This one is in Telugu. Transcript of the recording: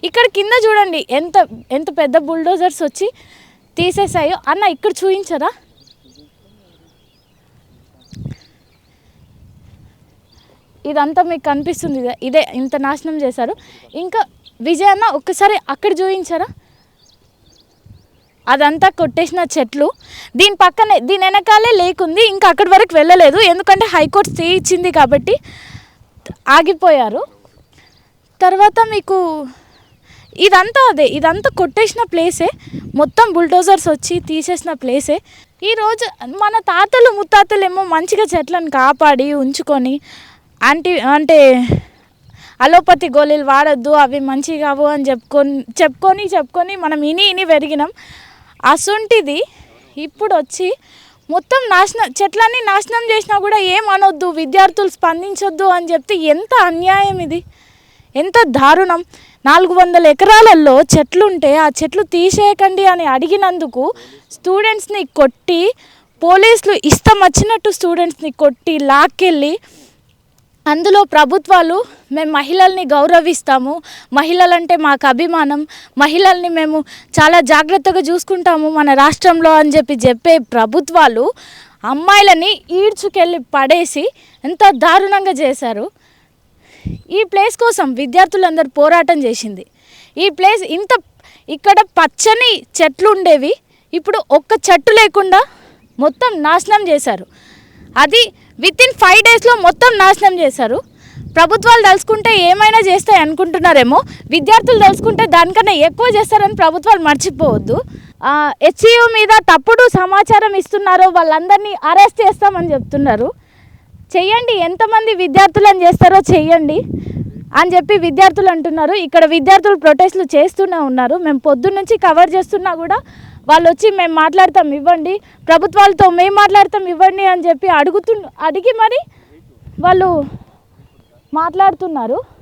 ఇక్కడ కింద చూడండి ఎంత ఎంత పెద్ద బుల్డోజర్స్ వచ్చి తీసేసాయో. అన్న ఇక్కడ చూపించరా? ఇదంతా మీకు కనిపిస్తుంది, ఇదే ఇంత నాశనం చేశారు. ఇంకా విజయ్ అన్న ఒక్కసారి అక్కడ చూపించరా? అదంతా కొట్టేసిన చెట్లు. దీని పక్కనే దీని వెనకాలే లేకుంది, ఇంకా అక్కడి వరకు వెళ్ళలేదు. ఎందుకంటే హైకోర్టు స్టే ఇచ్చింది కాబట్టి ఆగిపోయారు. తర్వాత మీకు ఇదంతా అదే, ఇదంతా కొట్టేసిన ప్లేసే, మొత్తం బుల్డోజర్స్ వచ్చి తీసేసిన ప్లేసే. ఈరోజు మన తాతలు ముత్తాతలు ఏమో మంచిగా చెట్లను కాపాడి ఉంచుకొని అంటే అలోపతి గోళీలు వాడద్దు, అవి మంచిగా కావు అని చెప్పుకొని మనం ఇని పెరిగినాం. అసొంటిది ఇప్పుడు వచ్చి మొత్తం చెట్లన్నీ నాశనం చేసినా కూడా ఏమనొద్దు, విద్యార్థులు స్పందించొద్దు అని చెప్తే ఎంత అన్యాయం ఇది, ఎంత దారుణం. 400 ఎకరాలలో చెట్లుంటే ఆ చెట్లు తీసేయకండి అని అడిగినందుకు స్టూడెంట్స్ని కొట్టి, పోలీసులు ఇష్టం వచ్చినట్టు స్టూడెంట్స్ని కొట్టి లాక్కెళ్ళి, అందులో ప్రభుత్వాలు మేము మహిళల్ని గౌరవిస్తాము, మహిళలంటే మాకు అభిమానం, మహిళల్ని మేము చాలా జాగ్రత్తగా చూసుకుంటాము మన రాష్ట్రంలో అని చెప్పే ప్రభుత్వాలు అమ్మాయిలని ఈడ్చుకెళ్ళి పడేసి ఎంత దారుణంగా చేశారు. ఈ ప్లేస్ కోసం విద్యార్థులందరూ పోరాటం చేసింది. ఈ ప్లేస్ ఇక్కడ పచ్చని చెట్లు ఉండేవి, ఇప్పుడు ఒక్క చెట్టు లేకుండా మొత్తం నాశనం చేశారు. అది వితిన్ 5 డేస్లో మొత్తం నాశనం చేశారు. ప్రభుత్వాలు తలుచుకుంటే ఏమైనా చేస్తాయి అనుకుంటున్నారేమో, విద్యార్థులు తలుచుకుంటే దానికన్నా ఎక్కువ చేస్తారని ప్రభుత్వాలు మర్చిపోవద్దు. హెచ్సియు మీద తప్పుడు సమాచారం ఇస్తున్నారో వాళ్ళందరినీ అరెస్ట్ చేస్తామని చెప్తున్నారు. చెయ్యండి, ఎంతమంది విద్యార్థులను చేస్తారో చెయ్యండి అని చెప్పి విద్యార్థులు అంటున్నారు. ఇక్కడ విద్యార్థులు ప్రొటెస్టులు చేస్తూనే ఉన్నారు. మేము పొద్దున్నుంచి కవర్ చేస్తున్నా కూడా వాళ్ళు వచ్చి మేము మాట్లాడతాం ఇవ్వండి, ప్రభుత్వాలతో మేము మాట్లాడతాం ఇవ్వండి అని చెప్పి అడిగి మరి వాళ్ళు మాట్లాడుతున్నారు.